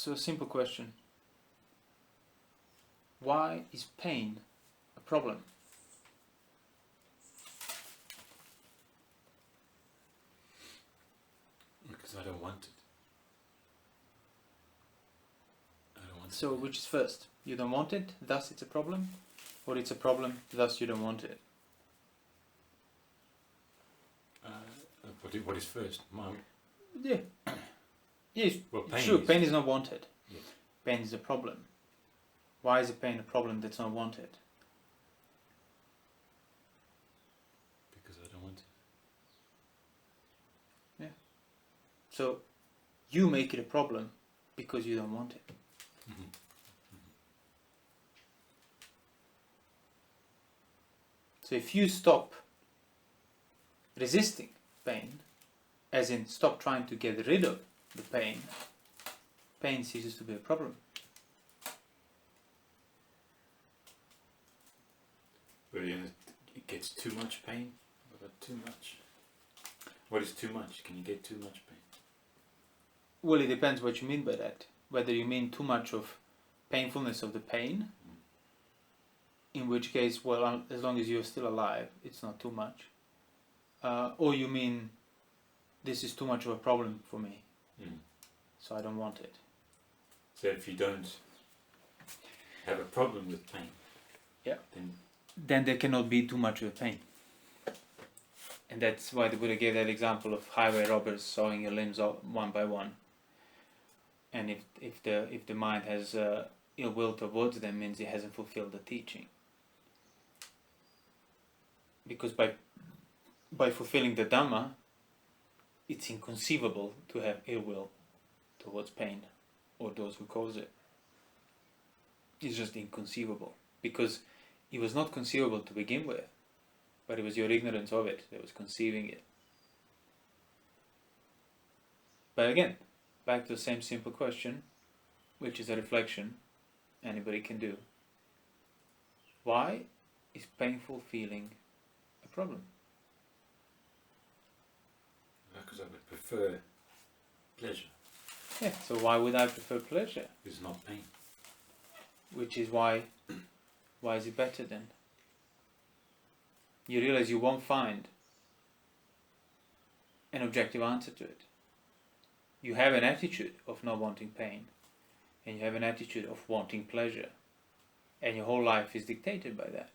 So a simple question. Why is pain a problem? Because I don't want it. So which is first? You don't want it, thus it's a problem? Or it's a problem, thus you don't want it? What is first? Yeah. Yes, well, pain is not wanted. Yes. Pain is a problem. Why is a pain a problem that's not wanted? Because I don't want it. Yeah. So you make it a problem because you don't want it. Mm-hmm. Mm-hmm. So if you stop resisting pain, as in stop trying to get rid of the pain, pain ceases to be a problem. But it gets too much pain? What about too much? What is too much? Can you get too much pain? Well, it depends what you mean by that. Whether you mean too much of painfulness of the pain, in which case, well, as long as you're still alive, it's not too much. Or you mean, this is too much of a problem for me, so I don't want it. So if you don't have a problem with pain, then there cannot be too much of a pain. And that's why the Buddha gave that example of highway robbers sawing your limbs off one by one. And if the mind has ill will towards them, means it hasn't fulfilled the teaching. Because by fulfilling the Dhamma, it's inconceivable to have ill will towards pain or those who cause it. It's just inconceivable. Because it was not conceivable to begin with, but it was your ignorance of it that was conceiving it. But again, back to the same simple question, which is a reflection anybody can do. Why is painful feeling a problem? Because I would prefer pleasure. Yeah, so why would I prefer pleasure? It's not pain. Which is why is it better then? You realize you won't find an objective answer to it. You have an attitude of not wanting pain, and you have an attitude of wanting pleasure, and your whole life is dictated by that.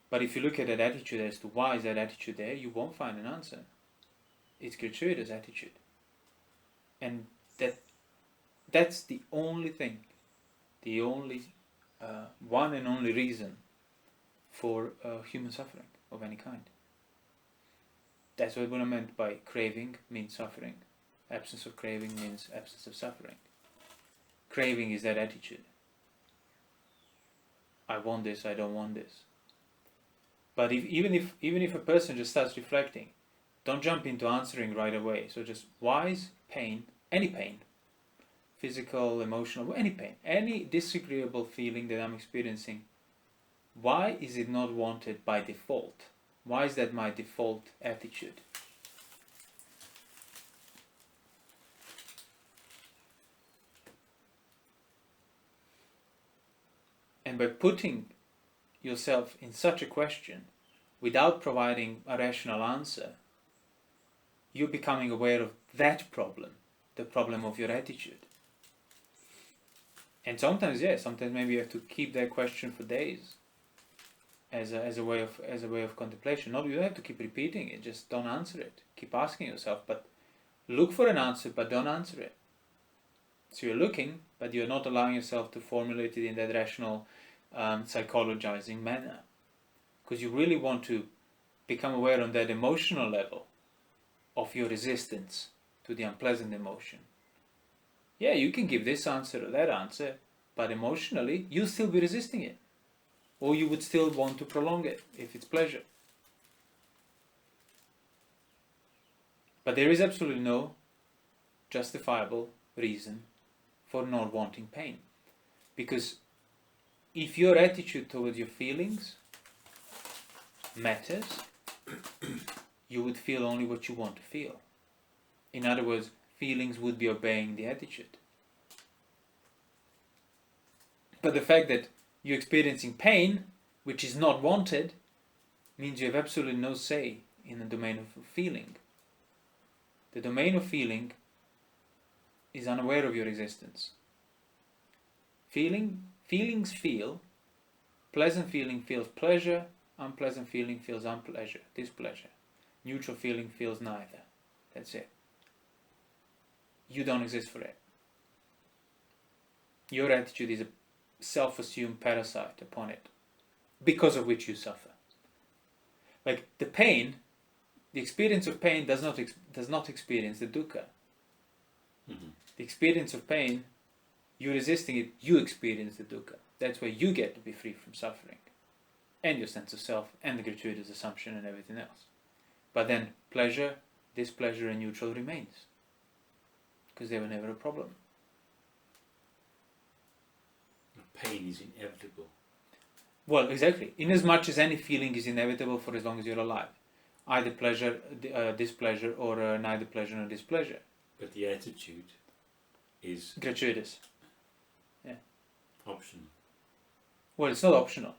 But if you look at that attitude as to why is that attitude there, you won't find an answer. It's gratuitous attitude. And that's the only thing, the only one and only reason for human suffering of any kind. That's what Buddha meant by craving means suffering. Absence of craving means absence of suffering. Craving is that attitude. I want this, I don't want this. But even if a person just starts reflecting, don't jump into answering right away. So just, why is pain, any pain, physical, emotional, any pain, any disagreeable feeling that I'm experiencing, why is it not wanted by default? Why is that my default attitude? And by putting yourself in such a question, without providing a rational answer, you're becoming aware of that problem, the problem of your attitude. And sometimes maybe you have to keep that question for days, as a way of contemplation. No, you don't have to keep repeating it. Just don't answer it. Keep asking yourself, but look for an answer, but don't answer it. So you're looking, but you're not allowing yourself to formulate it in that rational, psychologizing manner, because you really want to become aware on that emotional level of your resistance to the unpleasant emotion. Yeah, you can give this answer or that answer, but emotionally, you'll still be resisting it. Or you would still want to prolong it, if it's pleasure. But there is absolutely no justifiable reason for not wanting pain. Because if your attitude towards your feelings matters, you would feel only what you want to feel. In other words, feelings would be obeying the attitude. But the fact that you're experiencing pain, which is not wanted, means you have absolutely no say in the domain of feeling. The domain of feeling is unaware of your existence. Feelings feel. Pleasant feeling feels pleasure, unpleasant feeling feels unpleasure, displeasure. Neutral feeling feels neither. That's it. You don't exist for it. Your attitude is a self-assumed parasite upon it, because of which you suffer. Like the pain, the experience of pain does not experience the dukkha. Mm-hmm. The experience of pain, you're resisting it, you experience the dukkha. That's where you get to be free from suffering, and your sense of self, and the gratuitous assumption, and everything else. But then pleasure, displeasure, and neutral remains, because they were never a problem. Pain is inevitable. Well, exactly. Inasmuch as any feeling is inevitable for as long as you're alive, either pleasure, displeasure, or neither pleasure nor displeasure. But the attitude is gratuitous. Yeah. Optional. Well, it's not optional.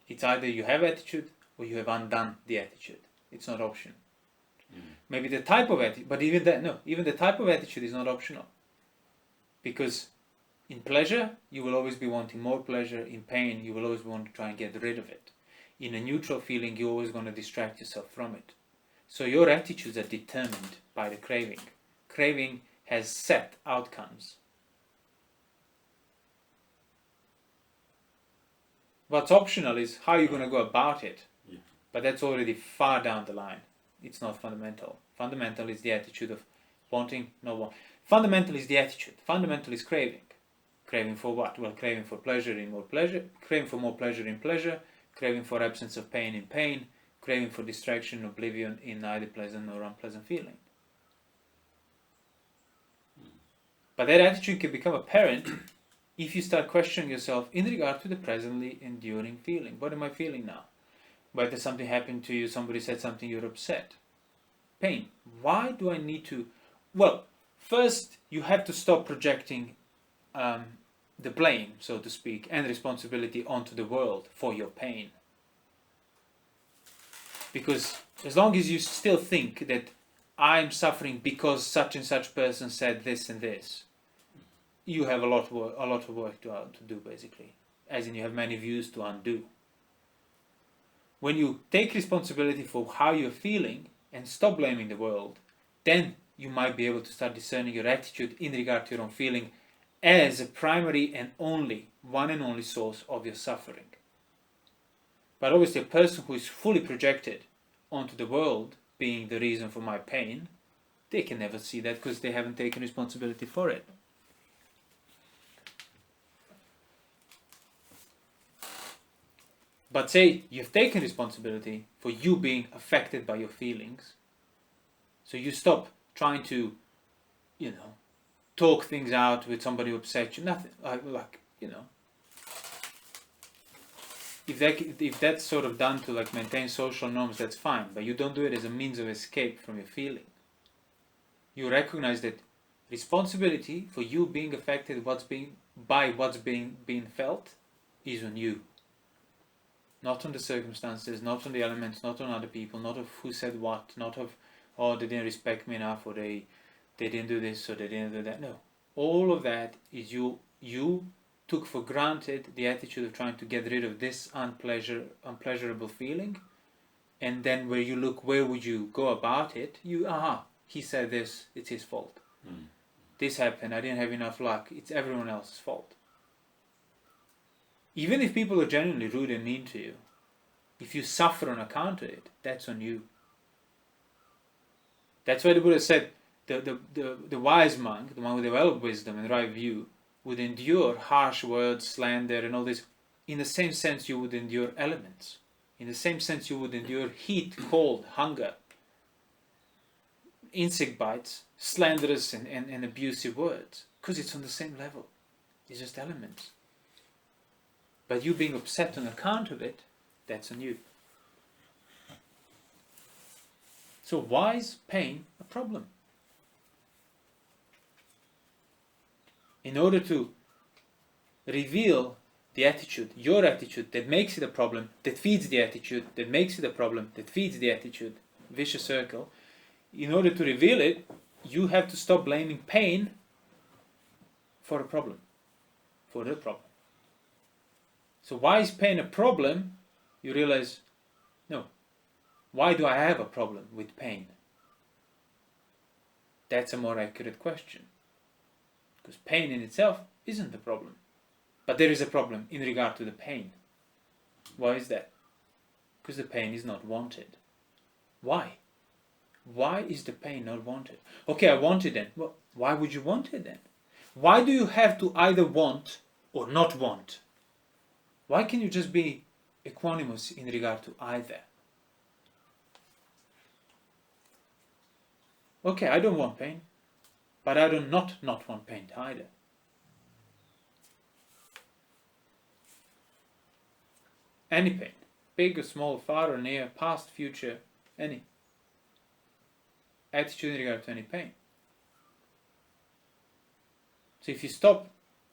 It's either you have attitude or you have undone the attitude. It's not option. Maybe the type of attitude, but even the type of attitude is not optional. Because in pleasure, you will always be wanting more pleasure. In pain, you will always want to try and get rid of it. In a neutral feeling, you're always going to distract yourself from it. So your attitudes are determined by the craving. Craving has set outcomes. What's optional is how you're going to go about it. Yeah. But that's already far down the line. It's not fundamental. Fundamental is the attitude of wanting, not want. Fundamental is the attitude. Fundamental is craving. Craving for what? Well, craving for pleasure in more pleasure, craving for more pleasure in pleasure, craving for absence of pain in pain, craving for distraction, oblivion in neither pleasant nor unpleasant feeling. But that attitude can become apparent if you start questioning yourself in regard to the presently enduring feeling. What am I feeling now? Whether something happened to you, somebody said something, you're upset. Pain. Why do I need to? Well, first you have to stop projecting the blame, so to speak, and responsibility onto the world for your pain. Because as long as you still think that I'm suffering because such and such person said this and this, you have a lot of work to do, basically. As in, you have many views to undo. When you take responsibility for how you're feeling and stop blaming the world, then you might be able to start discerning your attitude in regard to your own feeling as a primary and only, one and only source of your suffering. But obviously a person who is fully projected onto the world being the reason for my pain, they can never see that because they haven't taken responsibility for it. But say you've taken responsibility for you being affected by your feelings, so you stop trying to, talk things out with somebody who upset you. Nothing if that's sort of done to maintain social norms, that's fine. But you don't do it as a means of escape from your feeling. You recognize that responsibility for you being affected by what's being felt is on you. Not on the circumstances, not on the elements, not on other people, not of who said what, not of, they didn't respect me enough, or they didn't do this, or they didn't do that. No. All of that is you took for granted the attitude of trying to get rid of this unpleasurable feeling, and then where you look, where would you go about it? He said this, it's his fault. This happened, I didn't have enough luck, it's everyone else's fault. Even if people are genuinely rude and mean to you, if you suffer on account of it, that's on you. That's why the Buddha said the wise monk, the one who developed wisdom and right view, would endure harsh words, slander, and all this. In the same sense you would endure elements. In the same sense you would endure heat, cold, hunger, insect bites, slanderous and abusive words. Because it's on the same level. It's just elements. But you being upset on account of it, that's on you. So why is pain a problem? In order to reveal the attitude, your attitude, that makes it a problem, that feeds the attitude, that makes it a problem, that feeds the attitude, vicious circle. In order to reveal it, you have to stop blaming pain for a problem, for the problem. So why is pain a problem? You realize, no, why do I have a problem with pain? That's a more accurate question. Because pain in itself isn't the problem. But there is a problem in regard to the pain. Why is that? Because the pain is not wanted. Why? Why is the pain not wanted? Okay, I want it then. Well, why would you want it then? Why do you have to either want or not want? Why can't you just be equanimous in regard to either? Okay, I don't want pain, but I do not want pain either. Any pain, big or small, far or near, past, future, any. Attitude in regard to any pain. So if you stop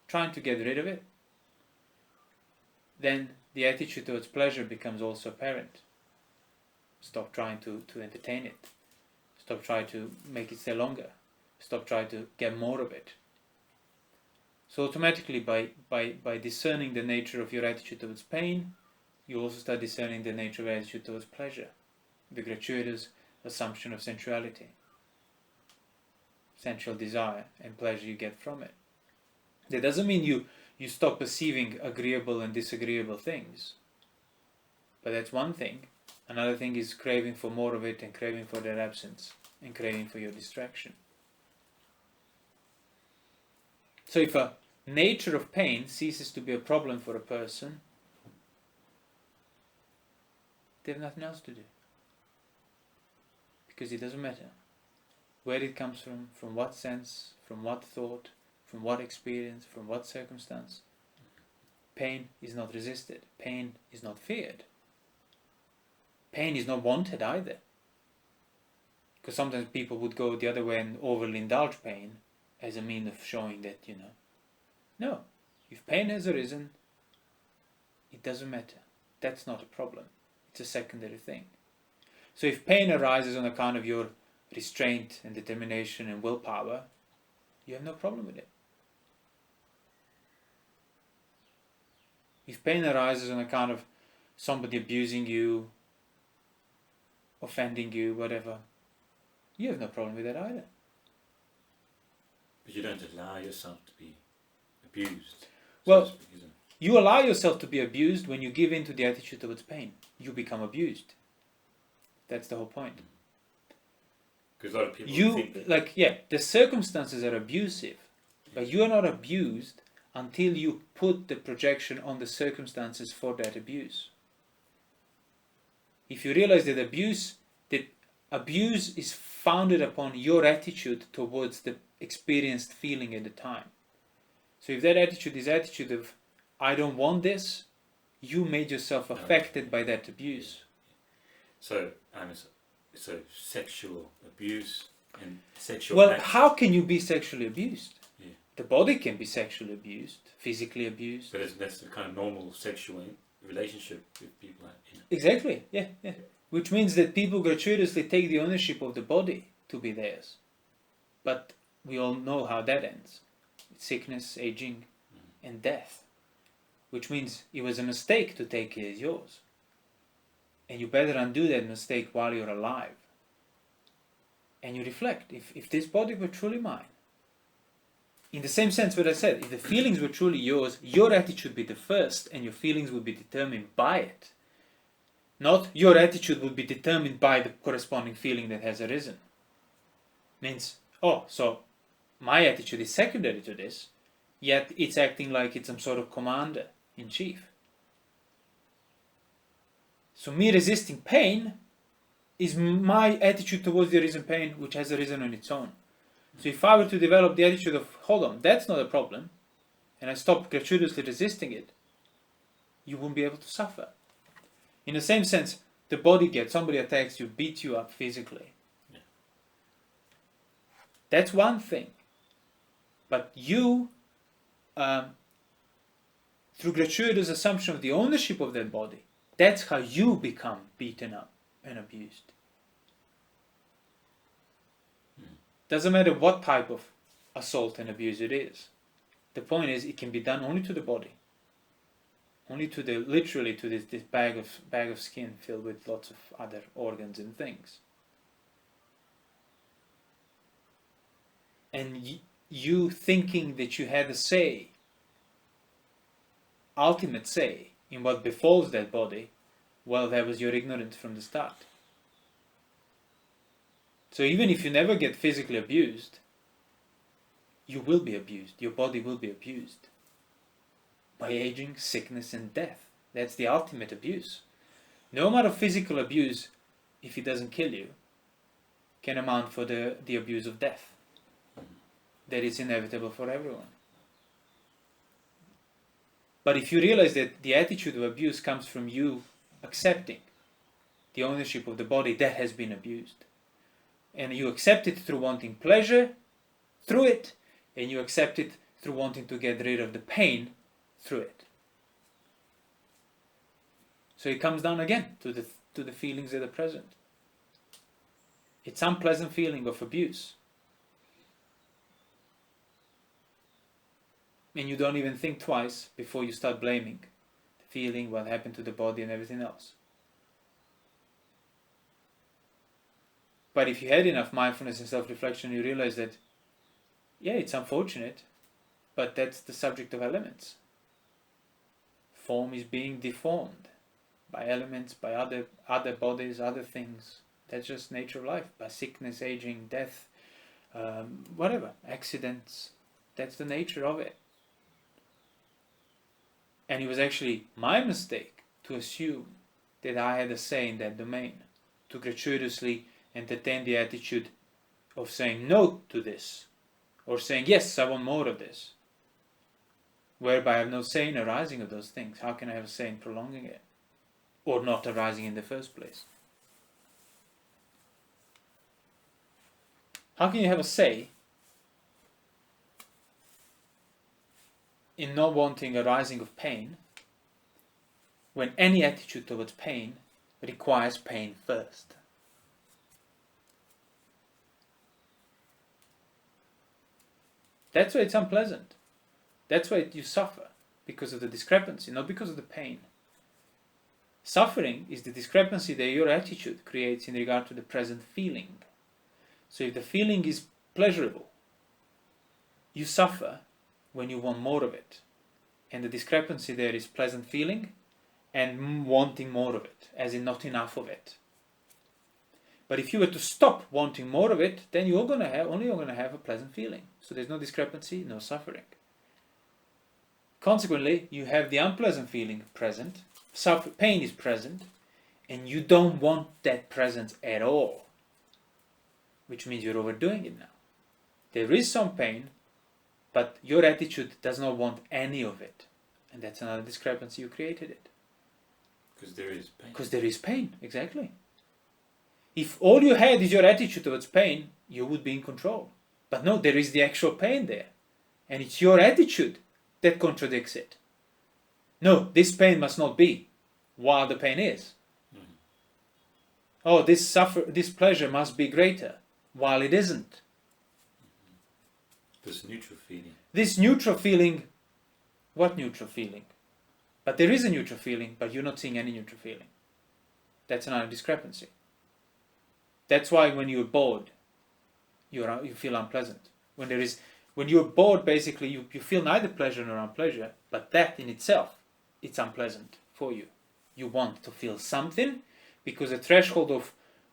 trying to get rid of it, then the attitude towards pleasure becomes also apparent. Stop trying to entertain it. Stop trying to make it stay longer. Stop trying to get more of it. So automatically by discerning the nature of your attitude towards pain, you also start discerning the nature of attitude towards pleasure, the gratuitous assumption of sensuality, sensual desire and pleasure you get from it. That doesn't mean you stop perceiving agreeable and disagreeable things, but that's one thing. Another thing is craving for more of it and craving for their absence and craving for your distraction. So if a nature of pain ceases to be a problem for a person, they have nothing else to do. Because it doesn't matter where it comes from what sense, from what thought, from what experience, from what circumstance. Pain is not resisted. Pain is not feared. Pain is not wanted either. Because sometimes people would go the other way and overly indulge pain as a means of showing that, no, if pain has arisen, it doesn't matter. That's not a problem. It's a secondary thing. So if pain arises on account of your restraint and determination and willpower, you have no problem with it. If pain arises on account of somebody abusing you, offending you, whatever, you have no problem with that either. But you don't allow yourself to be abused. Well, you allow yourself to be abused when you give in to the attitude towards pain. You become abused. That's the whole point. Because a lot of people think... the circumstances are abusive, but you are not abused until you put the projection on the circumstances for that abuse. If you realize that abuse is founded upon your attitude towards the experienced feeling at the time. So if that attitude is attitude of, I don't want this, you made yourself affected by that abuse. So sexual abuse and sexual... Well, how can you be sexually abused? Yeah. The body can be sexually abused, physically abused. But that's the kind of normal sexual relationship with people. Exactly, yeah. Which means that people gratuitously take the ownership of the body to be theirs. But we all know how that ends. Sickness, aging, and death. Which means it was a mistake to take it as yours. And you better undo that mistake while you're alive. And you reflect, if this body were truly mine, in the same sense what I said, if the feelings were truly yours, your attitude would be the first and your feelings would be determined by it. Not your attitude would be determined by the corresponding feeling that has arisen. Means, so my attitude is secondary to this, yet it's acting like it's some sort of commander in chief. So me resisting pain is my attitude towards the arisen pain, which has arisen on its own. So if I were to develop the attitude of, hold on, that's not a problem, and I stop gratuitously resisting it, you won't be able to suffer. In the same sense, the body somebody attacks you, beats you up physically. Yeah. That's one thing. But you through gratuitous assumption of the ownership of that body, that's how you become beaten up and abused. Doesn't matter what type of assault and abuse it is. The point is, it can be done only to the body. Only to the, literally to this bag of skin filled with lots of other organs and things. And you thinking that you had a say, ultimate say, in what befalls that body, well, that was your ignorance from the start. So even if you never get physically abused, you will be abused. Your body will be abused. By aging, sickness and death. That's the ultimate abuse. No amount of physical abuse, if it doesn't kill you, can amount for the abuse of death. That is inevitable for everyone. But if you realize that the attitude of abuse comes from you accepting the ownership of the body that has been abused, and you accept it through wanting pleasure through it, and you accept it through wanting to get rid of the pain through it. So it comes down again to the feelings that are present. It's unpleasant feeling of abuse. And you don't even think twice before you start blaming the feeling, what happened to the body and everything else. But if you had enough mindfulness and self-reflection, you realize that, yeah, it's unfortunate, but that's the subject of elements. Form is being deformed by elements, by other bodies, other things. That's just nature of life. By sickness, aging, death, whatever, accidents. That's the nature of it. And it was actually my mistake to assume that I had a say in that domain, to gratuitously entertain the attitude of saying no to this, or saying yes, I want more of this, whereby I have no say in arising of those things. How can I have a say in prolonging it, or not arising in the first place? How can you have a say in not wanting arising of pain when any attitude towards pain requires pain first? That's why it's unpleasant. That's why you suffer, because of the discrepancy, not because of the pain. Suffering is the discrepancy that your attitude creates in regard to the present feeling. So if the feeling is pleasurable, you suffer when you want more of it. And the discrepancy there is pleasant feeling and wanting more of it, as in not enough of it. But if you were to stop wanting more of it, then you're going to have a pleasant feeling. So there's no discrepancy, no suffering. Consequently, you have the unpleasant feeling present, pain is present, and you don't want that presence at all. Which means you're overdoing it now. There is some pain, but your attitude does not want any of it. And that's another discrepancy, you created it. Because there is pain. Because there is pain, exactly. If all you had is your attitude towards pain, you would be in control. But no, there is the actual pain there. And it's your attitude that contradicts it. No, this pain must not be, while the pain is. Mm-hmm. Oh, this pleasure must be greater, while it isn't. This neutral feeling. This neutral feeling, what neutral feeling? But there is a neutral feeling, but you're not seeing any neutral feeling. That's another discrepancy. That's why when you're bored, you feel unpleasant. When you're bored, basically you feel neither pleasure nor unpleasure, but that in itself, it's unpleasant for you. You want to feel something, because the threshold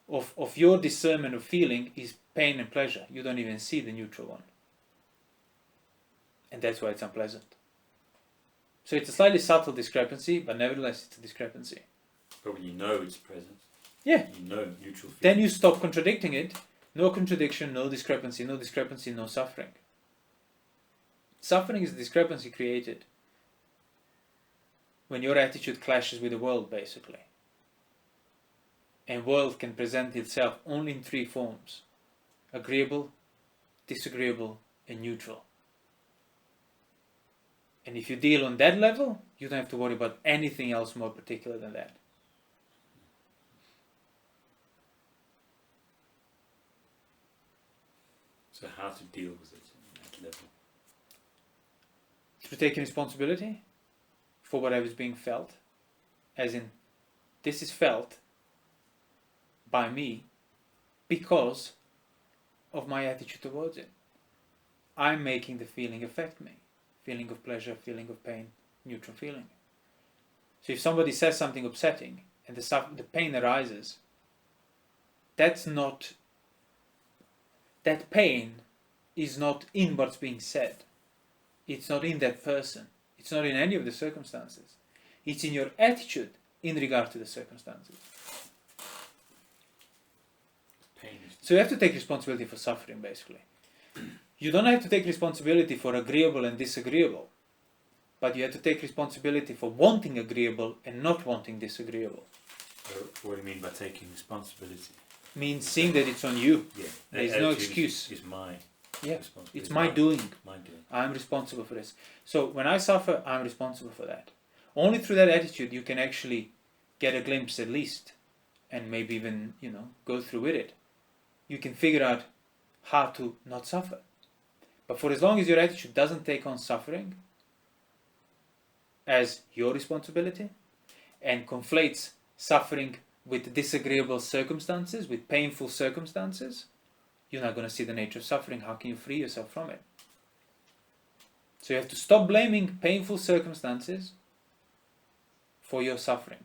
of your discernment of feeling is pain and pleasure. You don't even see the neutral one. And that's why it's unpleasant. So it's a slightly subtle discrepancy, but nevertheless it's a discrepancy. But you know it's present. Yeah. You know neutral feeling. Then you stop contradicting it. No contradiction, no discrepancy, no suffering. Suffering is the discrepancy created when your attitude clashes with the world, basically. And world can present itself only in three forms: agreeable, disagreeable, and neutral. And if you deal on that level, you don't have to worry about anything else more particular than that. So how to deal with it on that level? Through taking responsibility for whatever is being felt, as in, this is felt by me because of my attitude towards it. I'm making the feeling affect me. Feeling of pleasure, feeling of pain, neutral feeling. So if somebody says something upsetting and the pain arises, that pain is not in what's being said. It's not in that person. It's not in any of the circumstances. It's in your attitude in regard to the circumstances. So you have to take responsibility for suffering, basically. You don't have to take responsibility for agreeable and disagreeable, but you have to take responsibility for wanting agreeable and not wanting disagreeable. What do you mean by taking responsibility? Means seeing that it's on you. Yeah. There's no excuse. It's my responsibility. It's my doing. My doing. I'm responsible for this. So when I suffer, I'm responsible for that. Only through that attitude you can actually get a glimpse at least, and maybe even, go through with it. You can figure out how to not suffer. But for as long as your attitude doesn't take on suffering as your responsibility and conflates suffering with disagreeable circumstances, with painful circumstances, you're not going to see the nature of suffering. How can you free yourself from it? So you have to stop blaming painful circumstances for your suffering.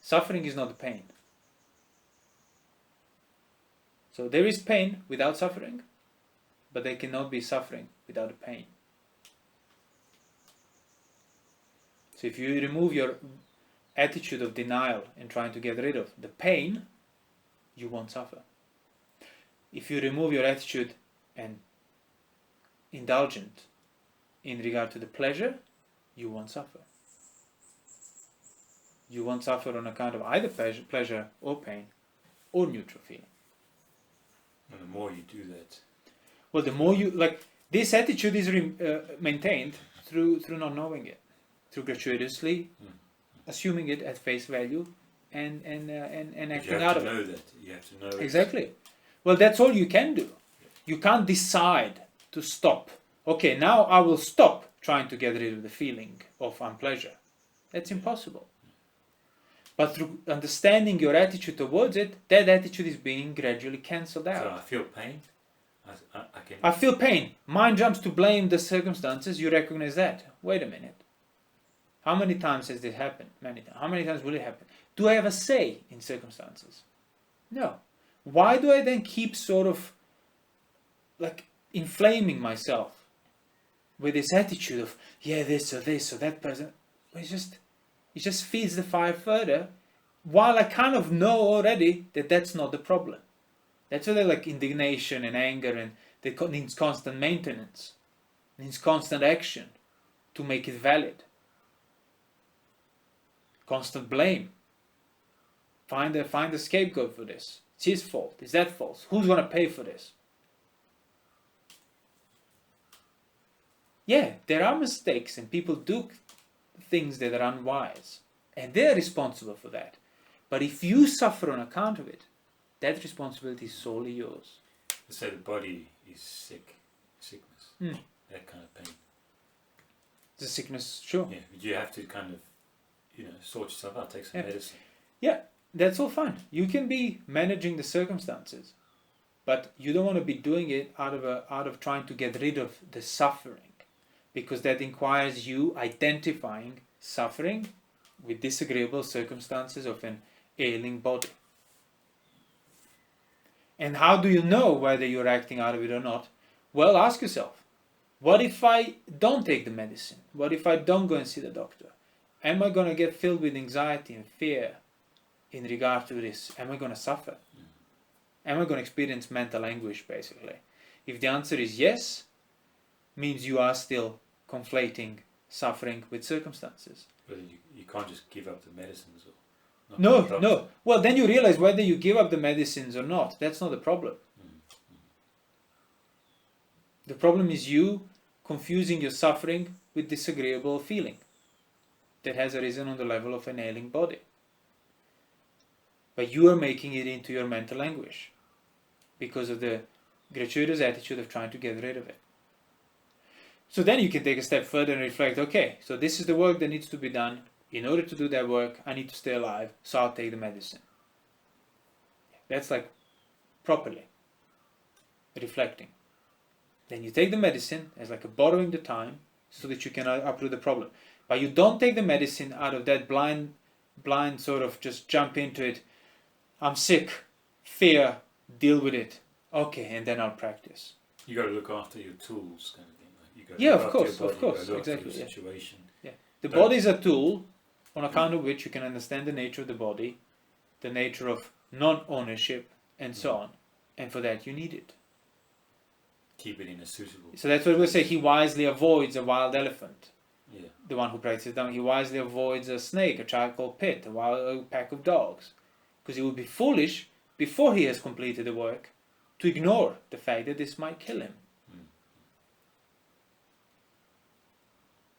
Suffering is not the pain. So there is pain without suffering, but there cannot be suffering without a pain. So if you remove your attitude of denial and trying to get rid of the pain, you won't suffer. If you remove your attitude and indulgent in regard to the pleasure, you won't suffer. You won't suffer on account of either pleasure or pain or neutral feeling. And the more you do that, well, the more you this attitude is maintained through not knowing it, through gratuitously assuming it at face value and acting out of it. You have to know that. Exactly. Well, that's all you can do. You can't decide to stop. Okay, now I will stop trying to get rid of the feeling of unpleasure. That's impossible. But through understanding your attitude towards it, that attitude is being gradually cancelled out. So I feel pain. I feel pain. Mind jumps to blame the circumstances. You recognize that. Wait a minute. How many times has this happened? Many times. How many times will it happen? Do I have a say in circumstances? No. Why do I then keep sort of inflaming myself with this attitude of, this or that person? It just feeds the fire further, while I kind of know already that that's not the problem. That's why they're indignation and anger, and it needs constant maintenance, needs constant action to make it valid. Constant blame. Find a scapegoat for this. It's his fault. It's that fault. Who's going to pay for this? Yeah, there are mistakes and people do things that are unwise. And they're responsible for that. But if you suffer on account of it, that responsibility is solely yours. Let's say the body is sickness. That kind of pain. The sickness, sure. Yeah, but you have to kind of, sort yourself out, take some medicine. Yeah, that's all fine. You can be managing the circumstances, but you don't want to be doing it out of trying to get rid of the suffering, because that requires you identifying suffering with disagreeable circumstances of an ailing body. And how do you know whether you're acting out of it or not? Well, ask yourself, what if I don't take the medicine? What if I don't go and see the doctor? Am I going to get filled with anxiety and fear in regard to this? Am I going to suffer? Am I going to experience mental anguish, basically? If the answer is yes, means you are still conflating suffering with circumstances. But you can't just give up the medicines. No. Well, then you realize whether you give up the medicines or not. That's not the problem. The problem is you confusing your suffering with disagreeable feeling that has arisen on the level of an ailing body. But you are making it into your mental anguish because of the gratuitous attitude of trying to get rid of it. So then you can take a step further and reflect, okay, so this is the work that needs to be done. In order to do that work, I need to stay alive, so I'll take the medicine. That's like properly reflecting. Then you take the medicine as like a borrowing the time so that you can uproot the problem. But you don't take the medicine out of that blind sort of just jump into it. I'm sick, fear, deal with it. Okay, and then I'll practice. You got to look after your tools, kind of thing. Like you got to Yeah, look of after course, your body, of course, you got to look exactly. after your Yeah. situation. Yeah. The body is a tool on account of which you can understand the nature of the body, the nature of non-ownership, and so on. And for that you need it. Keep it in a suitable. So that's what we say. He wisely avoids a wild elephant. Yeah. The one who practices Dhamma. He wisely avoids a snake, a charcoal pit, a pack of dogs, because he would be foolish before he has completed the work to ignore the fact that this might kill him.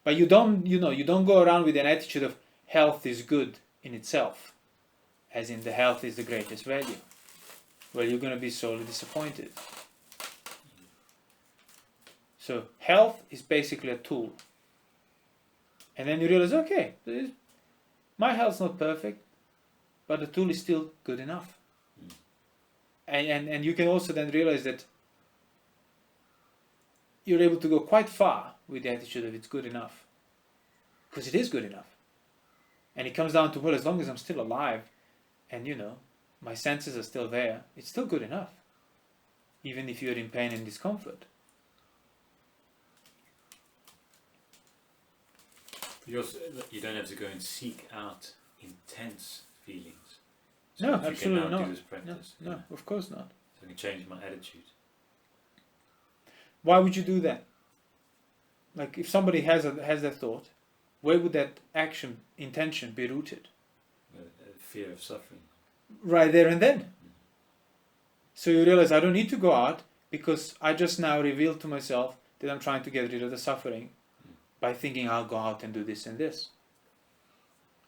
But you don't go around with an attitude of health is good in itself, as in the health is the greatest value. Well, you're going to be sorely disappointed. So health is basically a tool. And then you realize, okay, my health's not perfect, but the tool is still good enough. And you can also then realize that you're able to go quite far with the attitude of it's good enough. Because it is good enough. And it comes down to, well, as long as I'm still alive and, my senses are still there, it's still good enough. Even if you're in pain and discomfort. You don't have to go and seek out intense feelings. No, that absolutely you can now not. do this practice. No, of course not. So I can change my attitude. Why would you do that? Like if somebody has that thought, where would that intention be rooted? Fear of suffering. Right there and then. So you realize I don't need to go out because I just now revealed to myself that I'm trying to get rid of the suffering by thinking I'll go out and do this and this.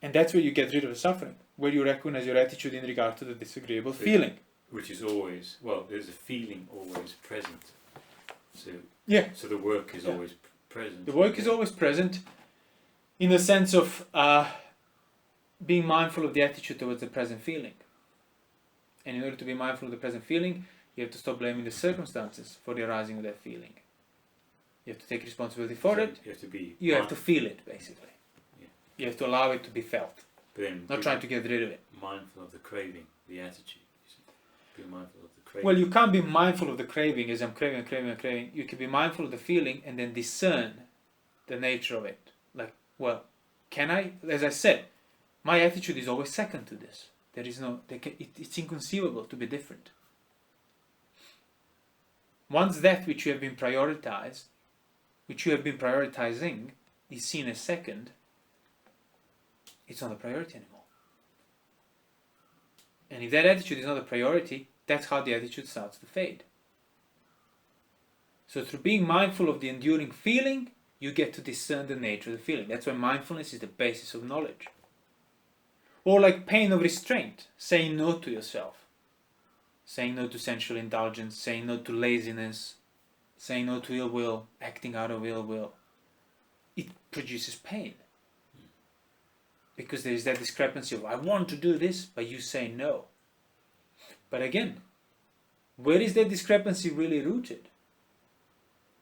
And that's where you get rid of the suffering, where you recognize your attitude in regard to the disagreeable feeling. Which is always, there's a feeling always present. So the work is always present. The work is always present in the sense of being mindful of the attitude towards the present feeling. And in order to be mindful of the present feeling, you have to stop blaming the circumstances for the arising of that feeling. You have to take responsibility for it. You have to feel it, basically. Yeah. You have to allow it to be felt. But then not trying to get rid of it. Mindful of the craving, the attitude. Be mindful of the craving. Well, you can't be mindful of the craving as I'm craving. You can be mindful of the feeling and then discern the nature of it. Like, well, can I? As I said, my attitude is always second to this. There is no. It's inconceivable to be different. Once that which you have been prioritized, which you have been prioritizing, is seen as second, it's not a priority anymore. And if that attitude is not a priority, that's how the attitude starts to fade. So through being mindful of the enduring feeling, you get to discern the nature of the feeling. That's why mindfulness is the basis of knowledge. Or like pain of restraint, saying no to yourself. Saying no to sensual indulgence, saying no to laziness, saying no to ill will, acting out of ill will. It produces pain. Because there is that discrepancy of, I want to do this, but you say no. But again, where is that discrepancy really rooted?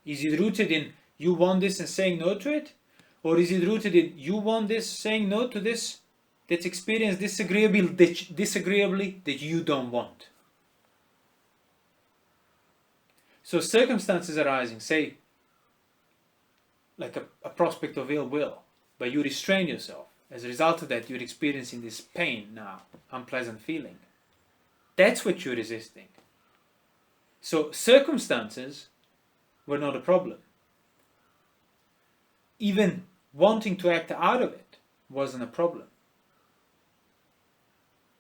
Is it rooted in you want this and saying no to it? Or is it rooted in you want this, saying no to this, that's experienced disagreeably that you don't want? So circumstances arising, say, like a prospect of ill will, but you restrain yourself. As a result of that, you're experiencing this pain now, unpleasant feeling. That's what you're resisting. So circumstances were not a problem. Even wanting to act out of it wasn't a problem.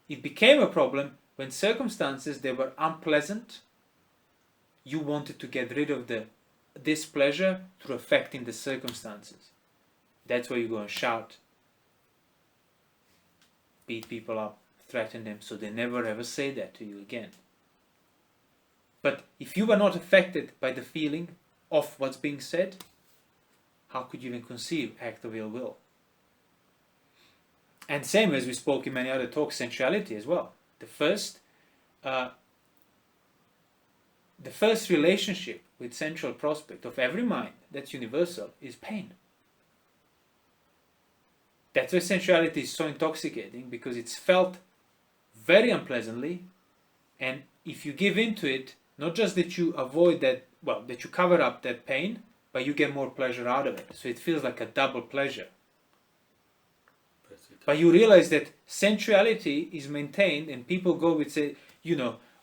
It became a problem when circumstances that were unpleasant, you wanted to get rid of the displeasure through affecting the circumstances. That's where you go and shout, beat people up, threaten them, so they never ever say that to you again. But if you were not affected by the feeling of what's being said, how could you even conceive act of ill will? And same as we spoke in many other talks, sensuality as well. The first relationship with sensual prospect of every mind that's universal is pain. That's why sensuality is so intoxicating, because it's felt very unpleasantly, and if you give in to it, not just that you avoid that, well, that you cover up that pain, but you get more pleasure out of it. So it feels like a double pleasure. But you realize that sensuality is maintained, and people go with, say,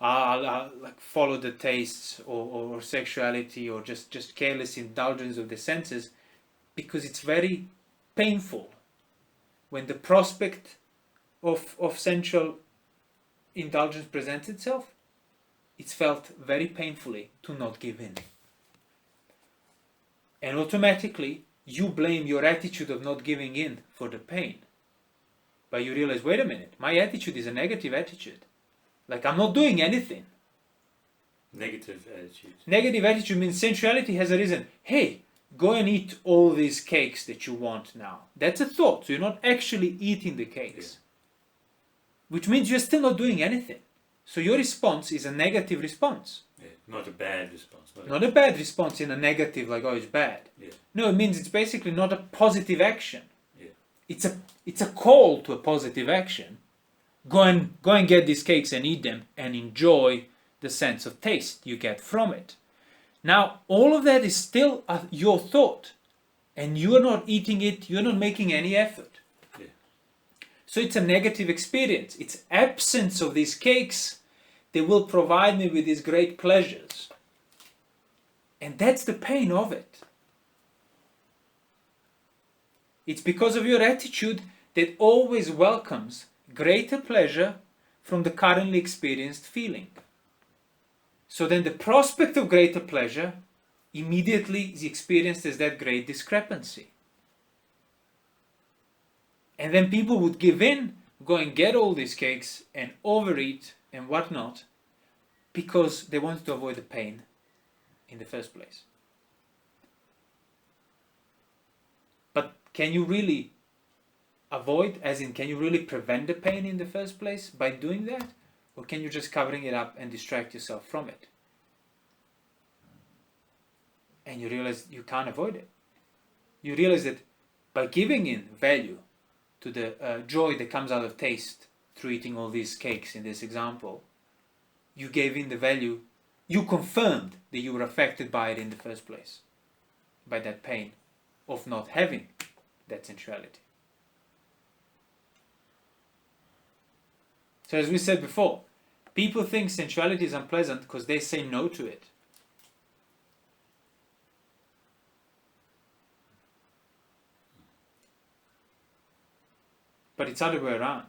I'll like follow the tastes or sexuality, or just careless indulgence of the senses, because it's very painful when the prospect of sensual indulgence presents itself. It's felt very painfully to not give in. And automatically you blame your attitude of not giving in for the pain. But you realize, wait a minute, my attitude is a negative attitude. Like, I'm not doing anything. Negative attitude. Negative attitude means sensuality has arisen. Hey, go and eat all these cakes that you want now. That's a thought. So you're not actually eating the cakes. Yeah. Which means you're still not doing anything. So your response is a negative response. Yeah. Not a bad response. Not a bad response in a negative, like, oh, it's bad. Yeah. No, it means it's basically not a positive action. Yeah. It's a call to a positive action. Go and get these cakes and eat them and enjoy the sense of taste you get from it. Now, all of that is still your thought, and you're not eating it, you're not making any effort. Yeah. So it's a negative experience. It's absence of these cakes. They will provide me with these great pleasures. And that's the pain of it. It's because of your attitude that always welcomes greater pleasure from the currently experienced feeling. So then the prospect of greater pleasure immediately is experienced as that great discrepancy. And then people would give in, go and get all these cakes and overeat and whatnot, because they wanted to avoid the pain in the first place. But can you really avoid, as in, can you really prevent the pain in the first place by doing that? Or can you just covering it up and distract yourself from it? And you realize you can't avoid it. You realize that by giving in value to the joy that comes out of taste through eating all these cakes in this example, you gave in the value, you confirmed that you were affected by it in the first place, by that pain of not having that sensuality. So as we said before, people think sensuality is unpleasant because they say no to it. But it's the other way around.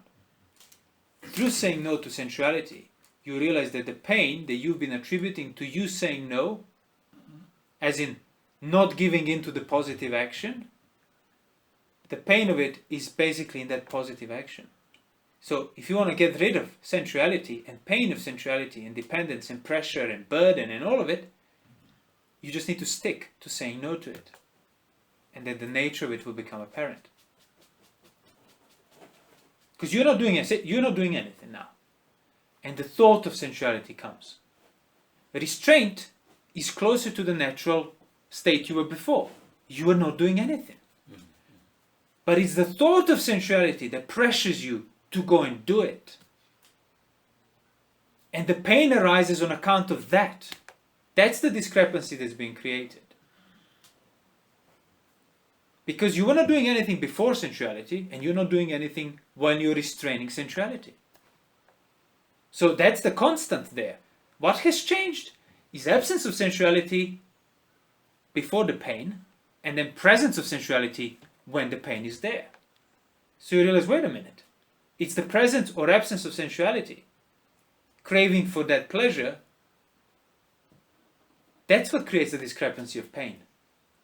Through saying no to sensuality, you realize that the pain that you've been attributing to you saying no, as in not giving in to the positive action, the pain of it is basically in that positive action. So if you want to get rid of sensuality and pain of sensuality and dependence and pressure and burden and all of it, you just need to stick to saying no to it. And then the nature of it will become apparent. Because you're not doing anything now. And the thought of sensuality comes. Restraint is closer to the natural state you were before. You are not doing anything. But it's the thought of sensuality that pressures you to go and do it. And the pain arises on account of that. That's the discrepancy that's being created. Because you were not doing anything before sensuality, and you're not doing anything when you're restraining sensuality. So that's the constant there. What has changed is absence of sensuality before the pain, and then presence of sensuality when the pain is there. So you realize, wait a minute, it's the presence or absence of sensuality, craving for that pleasure, that's what creates the discrepancy of pain,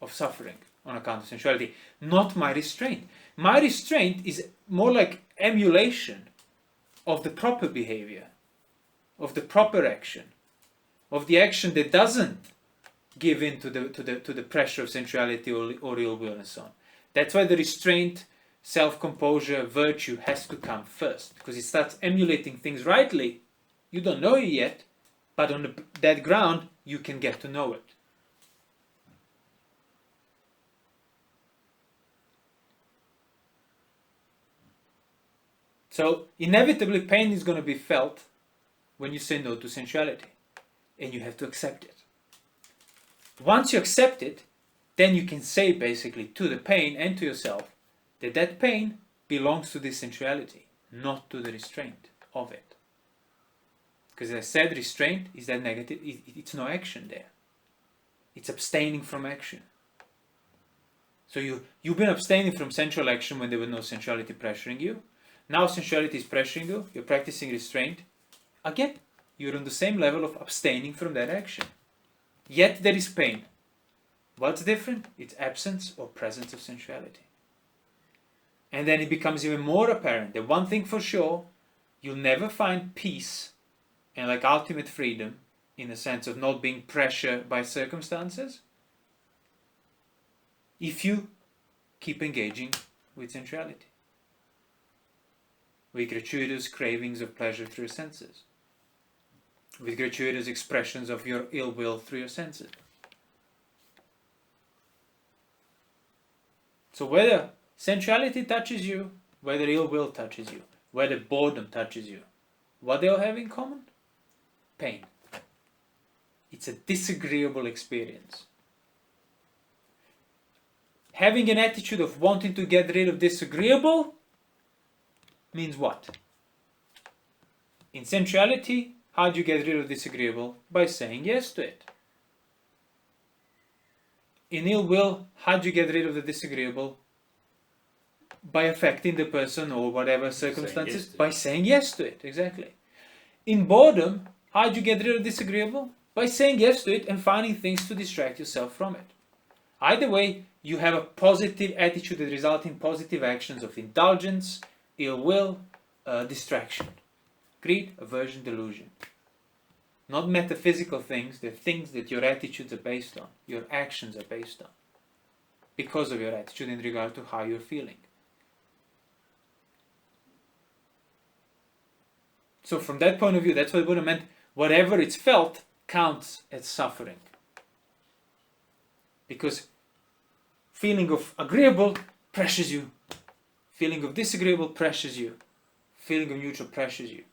of suffering. on account of sensuality, not my restraint. My restraint is more like emulation of the proper behavior, of the proper action, of the action that doesn't give in to the pressure of sensuality or ill will and so on. That's why the restraint, self-composure, virtue has to come first, because it starts emulating things rightly. You don't know it yet, but on that ground you can get to know it. So inevitably pain is going to be felt when you say no to sensuality, and you have to accept it. Once you accept it, then you can say basically to the pain and to yourself that that pain belongs to this sensuality, not to the restraint of it. Because as I said, restraint is that negative, it's no action there. It's abstaining from action. So you've been abstaining from sensual action when there was no sensuality pressuring you. Now sensuality is pressuring you, you're practicing restraint. Again, you're on the same level of abstaining from that action. Yet there is pain. What's different? It's absence or presence of sensuality. And then it becomes even more apparent that one thing for sure, you'll never find peace and like ultimate freedom in the sense of not being pressured by circumstances if you keep engaging with sensuality, with gratuitous cravings of pleasure through your senses, with gratuitous expressions of your ill will through your senses. So whether sensuality touches you, whether ill will touches you, whether boredom touches you, what they all have in common? Pain. It's a disagreeable experience. Having an attitude of wanting to get rid of disagreeable means what? In sensuality, how do you get rid of disagreeable? By saying yes to it. In ill will, how do you get rid of the disagreeable? By affecting the person or whatever circumstances, by saying yes to it, exactly. In boredom, how do you get rid of disagreeable? By saying yes to it and finding things to distract yourself from it. Either way, you have a positive attitude that results in positive actions of indulgence, ill will, distraction. Greed, aversion, delusion. Not metaphysical things, they're things that your attitudes are based on, your actions are based on, because of your attitude in regard to how you're feeling. So from that point of view, that's what Buddha meant, whatever it's felt counts as suffering. Because feeling of agreeable pressures you, feeling of disagreeable pressures you, feeling of neutral pressures you.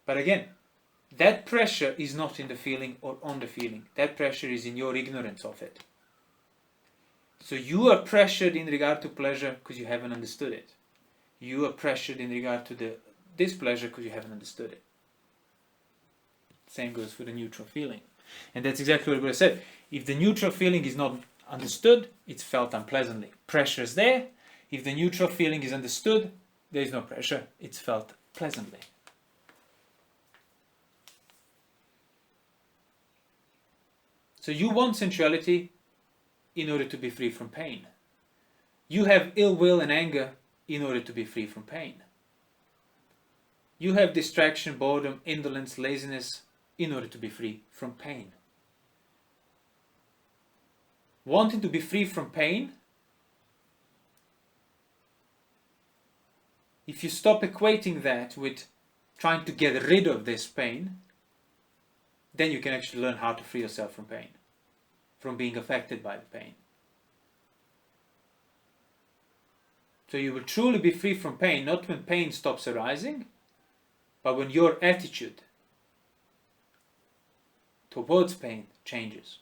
But again, that pressure is not in the feeling or on the feeling. That pressure is in your ignorance of it. So you are pressured in regard to pleasure because you haven't understood it. You are pressured in regard to the displeasure because you haven't understood it. Same goes for the neutral feeling. And that's exactly what Buddha said. If the neutral feeling is not understood, it's felt unpleasantly. Pressure is there. If the neutral feeling is understood, there is no pressure. It's felt pleasantly. So you want sensuality in order to be free from pain. You have ill will and anger in order to be free from pain. You have distraction, boredom, indolence, laziness in order to be free from pain. Wanting to be free from pain, if you stop equating that with trying to get rid of this pain, then you can actually learn how to free yourself from pain, from being affected by the pain. So you will truly be free from pain, not when pain stops arising, but when your attitude towards pain changes.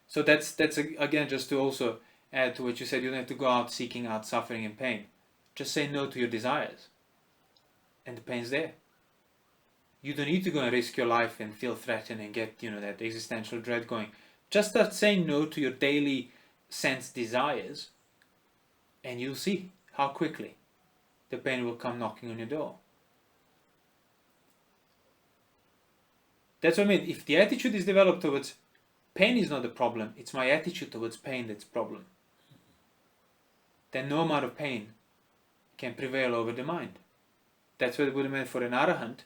So that's again, just to also add to what you said, you don't have to go out seeking out suffering and pain. Just say no to your desires. And the pain's there. You don't need to go and risk your life and feel threatened and get, that existential dread going. Just start saying no to your daily sense desires, and you'll see how quickly the pain will come knocking on your door. That's what I mean. If the attitude is developed towards pain is not the problem, it's my attitude towards pain that's the problem. Then no amount of pain can prevail over the mind. That's what the Buddha meant for an arahant.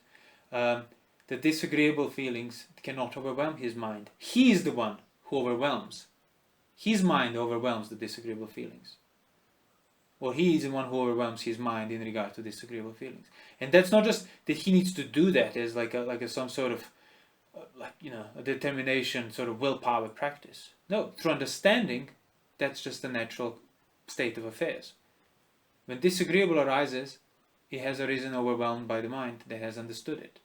The disagreeable feelings cannot overwhelm his mind. He is the one who overwhelms. His mind overwhelms the disagreeable feelings. Or he is the one who overwhelms his mind in regard to disagreeable feelings. And that's not just that he needs to do that as some sort of a determination, sort of willpower practice. No, through understanding, that's just the natural state of affairs. When disagreeable arises, it has arisen overwhelmed by the mind that has understood it.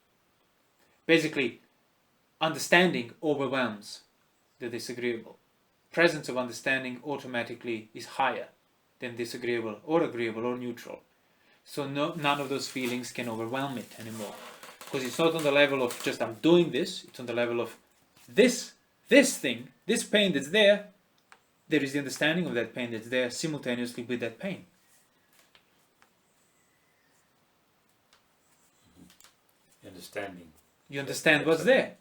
Basically, understanding overwhelms the disagreeable. Presence of understanding automatically is higher than disagreeable or agreeable or neutral. So none of those feelings can overwhelm it anymore. Because it's not on the level of just I'm doing this, it's on the level of this thing, this pain that's there, there is the understanding of that pain that's there simultaneously with that pain. Understanding. You understand what's there.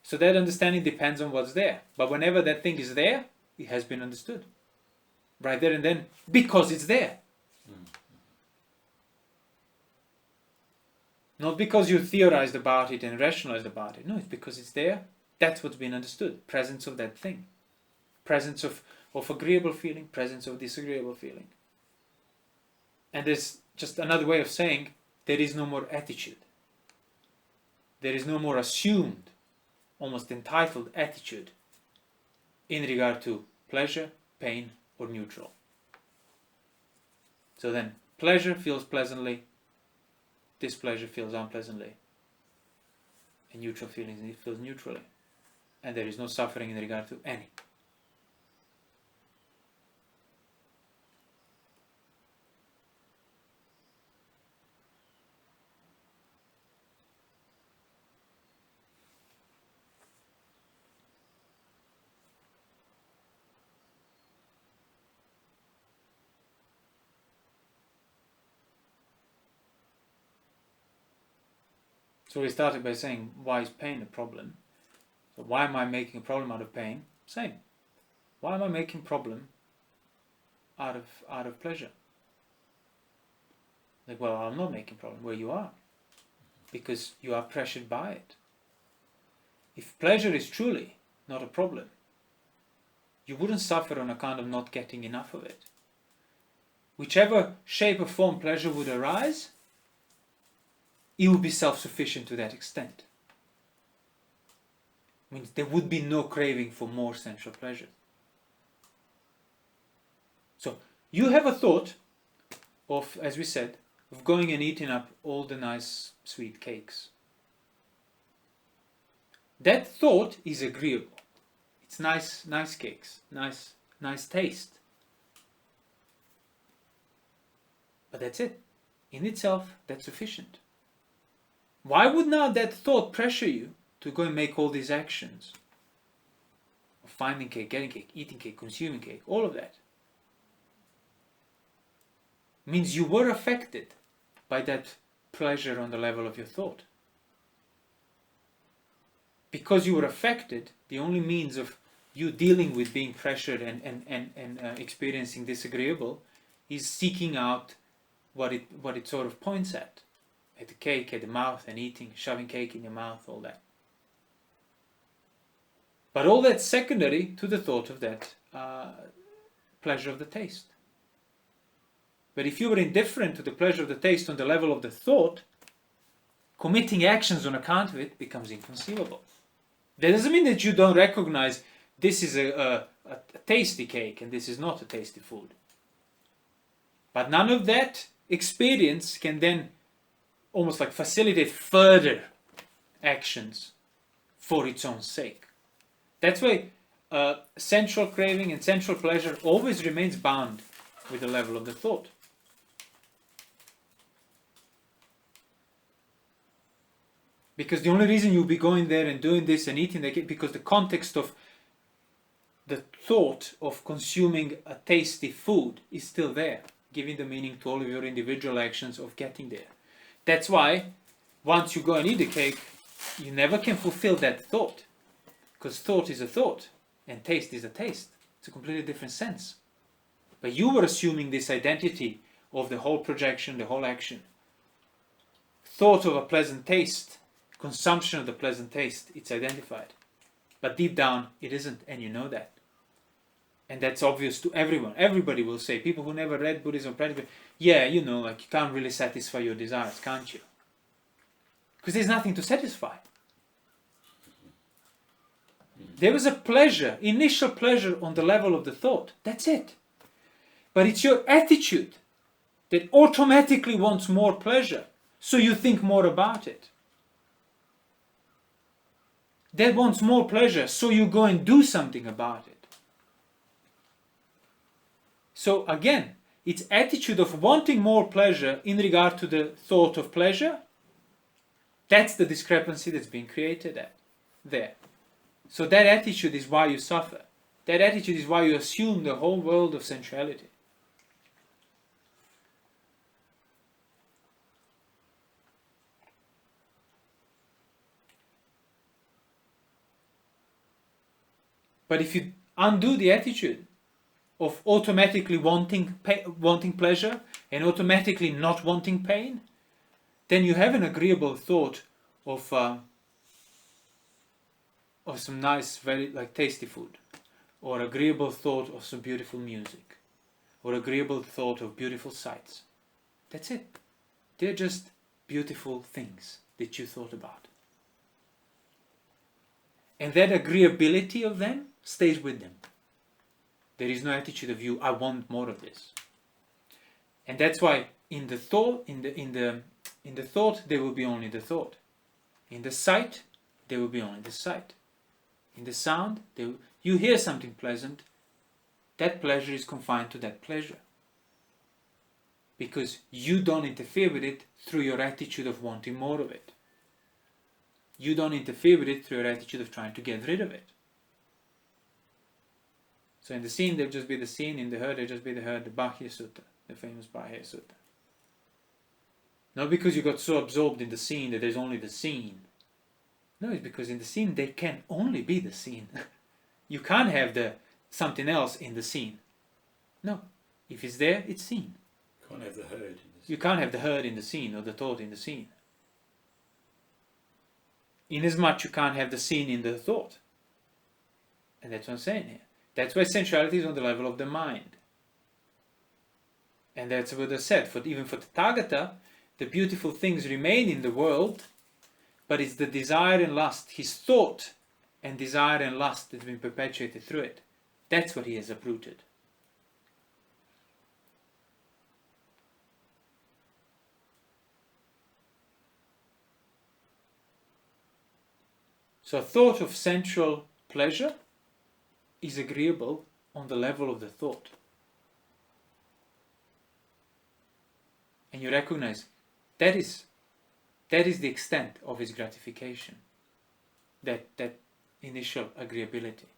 So that understanding depends on what's there. But whenever that thing is there, it has been understood. Right there and then, because it's there. Not because you theorized about it and rationalized about it. No, it's because it's there. That's what's been understood. Presence of that thing. Presence of agreeable feeling, presence of disagreeable feeling. And there's just another way of saying there is no more attitude. There is no more assumed, almost entitled attitude in regard to pleasure, pain, or neutral. So then, pleasure feels pleasantly, displeasure feels unpleasantly, and neutral feelings it feels neutrally. And there is no suffering in regard to any. So we started by saying, why is pain a problem? So why am I making a problem out of pain? Same. Why am I making problem out of pleasure? Like, well, I'm not making problem. Well, you are. Because you are pressured by it. If pleasure is truly not a problem, you wouldn't suffer on account of not getting enough of it. Whichever shape or form pleasure would arise, it would be self-sufficient to that extent. I mean, there would be no craving for more sensual pleasure. So, you have a thought of, as we said, of going and eating up all the nice sweet cakes. That thought is agreeable. It's nice cakes, nice taste. But that's it. In itself, that's sufficient. Why would now that thought pressure you to go and make all these actions? Of finding cake, getting cake, eating cake, consuming cake, all of that. Means you were affected by that pleasure on the level of your thought. Because you were affected, the only means of you dealing with being pressured and experiencing disagreeable is seeking out what it sort of points at the cake, at the mouth, and eating, shoving cake in your mouth, all that. But all that's secondary to the thought of that pleasure of the taste. But if you were indifferent to the pleasure of the taste on the level of the thought, committing actions on account of it becomes inconceivable. That doesn't mean that you don't recognize this is a tasty cake and this is not a tasty food. But none of that experience can then almost like facilitate further actions for its own sake. That's why sensual craving and sensual pleasure always remains bound with the level of the thought. Because the only reason you'll be going there and doing this and eating the cake, because the context of the thought of consuming a tasty food is still there, giving the meaning to all of your individual actions of getting there. That's why once you go and eat the cake, you never can fulfill that thought, because thought is a thought and taste is a taste. It's a completely different sense. But you were assuming this identity of the whole projection, the whole action. Thought of a pleasant taste, consumption of the pleasant taste, it's identified. But deep down, it isn't, and you know that. And that's obvious to everyone. Everybody will say, people who never read Buddhism, yeah, you know, like you can't really satisfy your desires, can't you? Because there's nothing to satisfy. There was a pleasure, initial pleasure on the level of the thought. That's it. But it's your attitude that automatically wants more pleasure, so you think more about it. That wants more pleasure, so you go and do something about it. So again, it's attitude of wanting more pleasure in regard to the thought of pleasure. That's the discrepancy that's being created there. So that attitude is why you suffer. That attitude is why you assume the whole world of sensuality. But if you undo the attitude of automatically wanting pleasure and automatically not wanting pain, then you have an agreeable thought of some nice, very like tasty food, or agreeable thought of some beautiful music, or agreeable thought of beautiful sights. That's it. They're just beautiful things that you thought about. And that agreeability of them stays with them. There is no attitude of you, I want more of this. And that's why in the thought, in the thought, there will be only the thought. In the sight, there will be only the sight. In the sound, you hear something pleasant, that pleasure is confined to that pleasure. Because you don't interfere with it through your attitude of wanting more of it. You don't interfere with it through your attitude of trying to get rid of it. So in the seen, there'll just be the seen. In the heard, there'll just be the heard. The Bhakya Sutta, the famous Bhakya Sutta. Not because you got so absorbed in the seen that there's only the seen. No, it's because in the seen, there can only be the seen. You can't have something else in the seen. No. If it's there, it's seen. You can't have the heard in the seen. You can't have the heard in the seen or the thought in the seen. Inasmuch you can't have the seen in the thought. And that's what I'm saying here. That's why sensuality is on the level of the mind. And that's what I said. Even for the Tathagata, the beautiful things remain in the world, but it's the desire and lust, his thought and desire and lust that's been perpetuated through it. That's what he has uprooted. So a thought of sensual pleasure is agreeable on the level of the thought. And you recognize that is the extent of its gratification. That initial agreeability.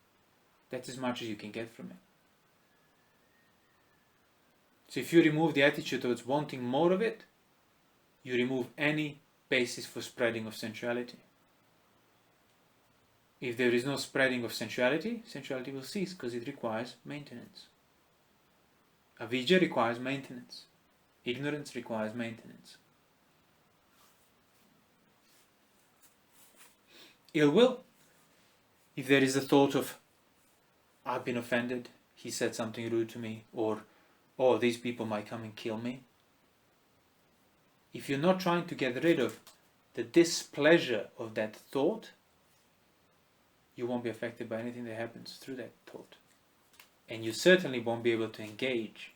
That's as much as you can get from it. So if you remove the attitude towards wanting more of it, you remove any basis for spreading of sensuality. If there is no spreading of sensuality, sensuality will cease because it requires maintenance. Avidya requires maintenance. Ignorance requires maintenance. Ill will. If there is a thought of, I've been offended, he said something rude to me, or, oh, these people might come and kill me. If you're not trying to get rid of the displeasure of that thought, you won't be affected by anything that happens through that thought. And you certainly won't be able to engage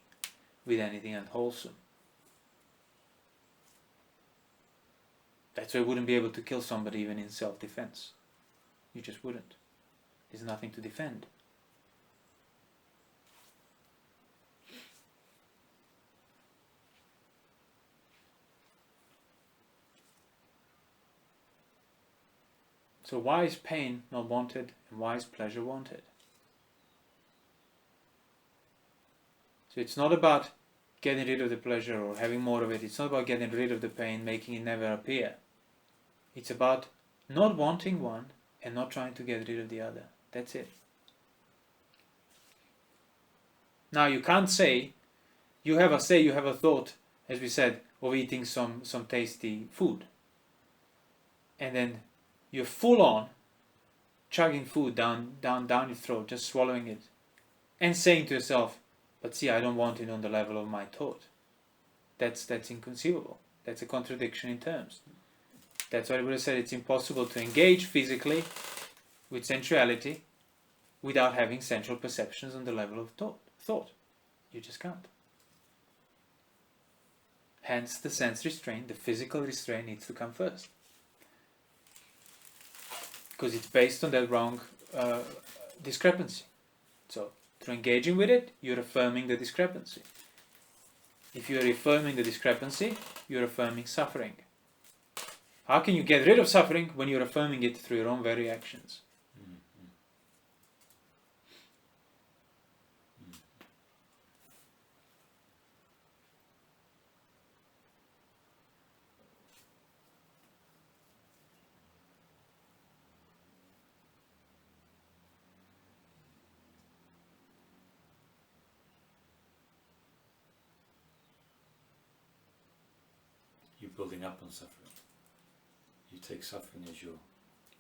with anything unwholesome. That's why you wouldn't be able to kill somebody even in self-defense. You just wouldn't. There's nothing to defend. So why is pain not wanted and why is pleasure wanted? So it's not about getting rid of the pleasure or having more of it. It's not about getting rid of the pain, making it never appear. It's about not wanting one and not trying to get rid of the other. That's it. Now you can't say you have a thought, as we said, of eating some tasty food, and then you're full on chugging food down your throat, just swallowing it, and saying to yourself, but see, I don't want it on the level of my thought. That's inconceivable. That's a contradiction in terms. That's why Buddha said it's impossible to engage physically with sensuality without having sensual perceptions on the level of thought. You just can't. Hence the sense restraint, the physical restraint needs to come first. Because it's based on that wrong discrepancy. So, through engaging with it, you're affirming the discrepancy. If you're affirming the discrepancy, you're affirming suffering. How can you get rid of suffering when you're affirming it through your own very actions? You're building up on suffering. You take suffering as your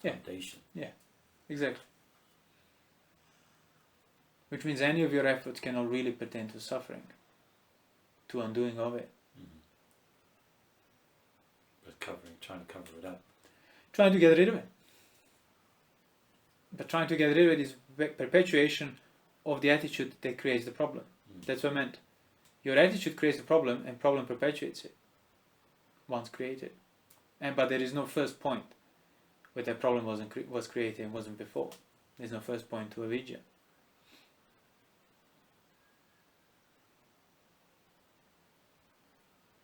foundation. Yeah, exactly. Which means any of your efforts cannot really pertain to suffering, to undoing of it. But trying to cover it up. Trying to get rid of it. But trying to get rid of it is perpetuation of the attitude that creates the problem. That's what I meant. Your attitude creates the problem, and problem perpetuates it once created. But there is no first point where that problem was created and wasn't before. There's no first point to avidya.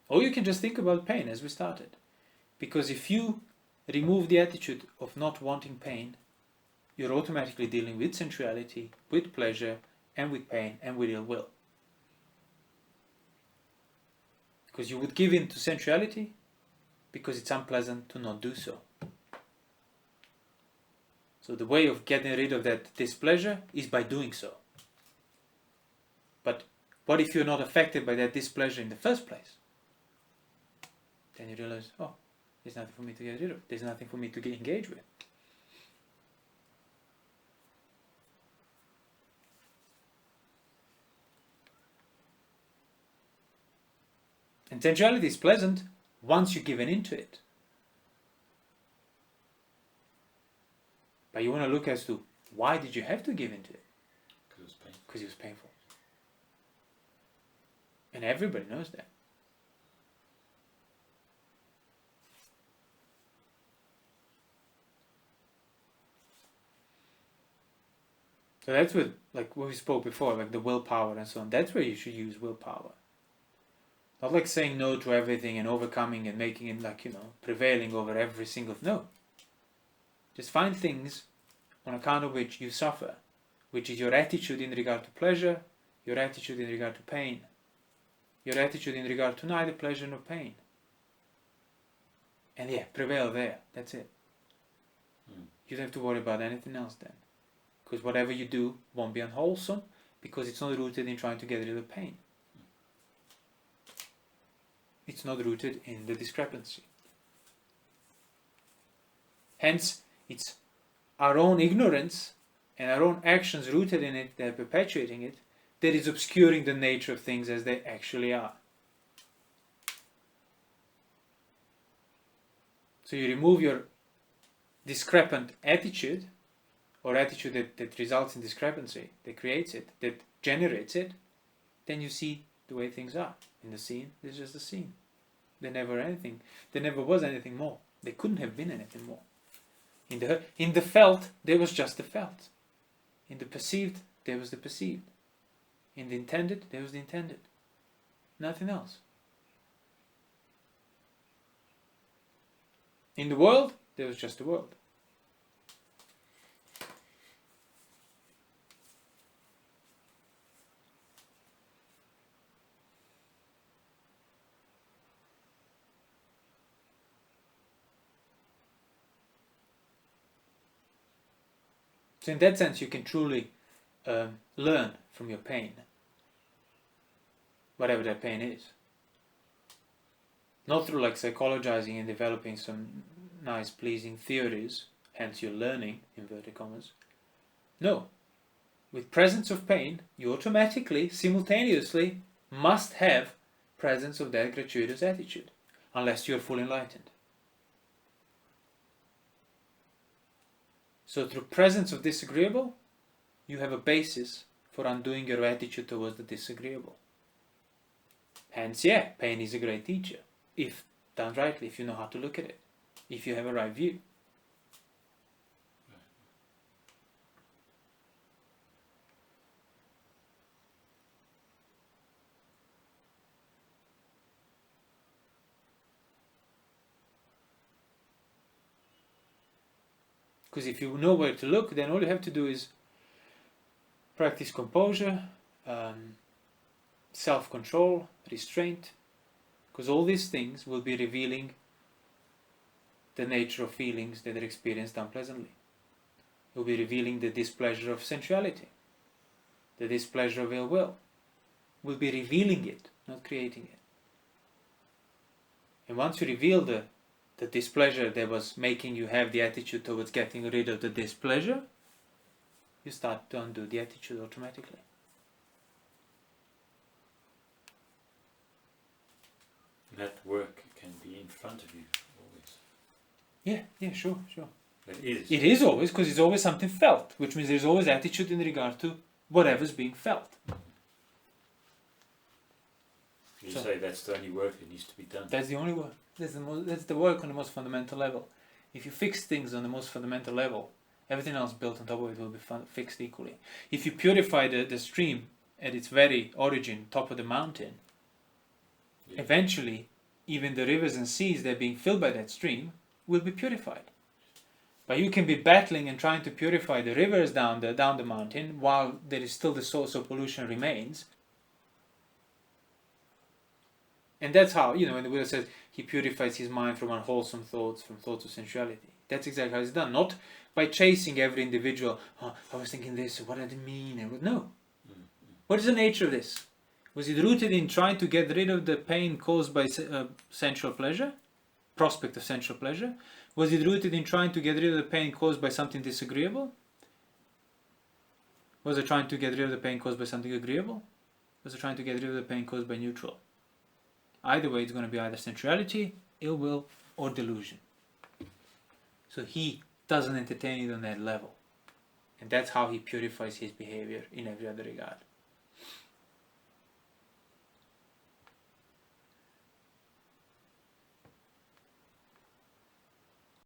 Or you can just think about pain as we started. Because if you remove the attitude of not wanting pain, you're automatically dealing with sensuality, with pleasure, and with pain, and with ill will. Because you would give in to sensuality because it's unpleasant to not do so. So the way of getting rid of that displeasure is by doing so. But what if you're not affected by that displeasure in the first place? Then you realize, oh, there's nothing for me to get rid of. There's nothing for me to get engaged with. And sensuality is pleasant once you've given into it. But you want to look as to why did you have to give into it? Because it was painful. Because it was painful. And everybody knows that. So that's what, like what we spoke before, like the willpower and so on. That's where you should use willpower. Not like saying no to everything and overcoming and making it like, prevailing over every single... No. Just find things on account of which you suffer, which is your attitude in regard to pleasure, your attitude in regard to pain, your attitude in regard to neither pleasure nor pain. And prevail there. That's it. You don't have to worry about anything else then. Because whatever you do won't be unwholesome because it's not rooted in trying to get rid of pain. It's not rooted in the discrepancy. Hence, it's our own ignorance and our own actions rooted in it that are perpetuating it that is obscuring the nature of things as they actually are. So you remove your discrepant attitude, or attitude that results in discrepancy, that creates it, that generates it, then you see the way things are. In the scene, there's just a scene. There never was anything more. There couldn't have been anything more. In the felt, there was just the felt. In the perceived, there was the perceived. In the intended, there was the intended. Nothing else. In the world, there was just the world. So in that sense, you can truly learn from your pain, whatever that pain is. Not through like psychologizing and developing some nice, pleasing theories, hence you're learning, inverted commas. No. With presence of pain, you automatically, simultaneously, must have presence of that gratuitous attitude, unless you're fully enlightened. So through presence of disagreeable, you have a basis for undoing your attitude towards the disagreeable. Hence, yeah, pain is a great teacher, if done rightly, if you know how to look at it, if you have a right view. Because if you know where to look, then all you have to do is practice composure, self-control, restraint, because all these things will be revealing the nature of feelings that are experienced unpleasantly. It will be revealing the displeasure of sensuality, the displeasure of ill will. Will be revealing it, not creating it. And once you reveal the displeasure that was making you have the attitude towards getting rid of the displeasure, you start to undo the attitude automatically. That work can be in front of you always. Yeah, sure. It is. It is always, because it's always something felt, which means there's always attitude in regard to whatever's being felt. You say that's the only work that needs to be done. That's the only work. That's the work on the most fundamental level. If you fix things on the most fundamental level, everything else built on top of it will be fixed equally. If you purify the stream at its very origin, top of the mountain, eventually even the rivers and seas that are being filled by that stream will be purified. But you can be battling and trying to purify the rivers down the mountain while there is still the source of pollution remains. And that's how, when the Buddha says he purifies his mind from unwholesome thoughts, from thoughts of sensuality. That's exactly how it's done. Not by chasing every individual, I was thinking this, what did it mean? No. What is the nature of this? Was it rooted in trying to get rid of the pain caused by sensual pleasure? Prospect of sensual pleasure? Was it rooted in trying to get rid of the pain caused by something disagreeable? Was it trying to get rid of the pain caused by something agreeable? Was it trying to get rid of the pain caused by neutral? Either way, it's going to be either sensuality, ill will, or delusion. So he doesn't entertain it on that level. And that's how he purifies his behavior in every other regard.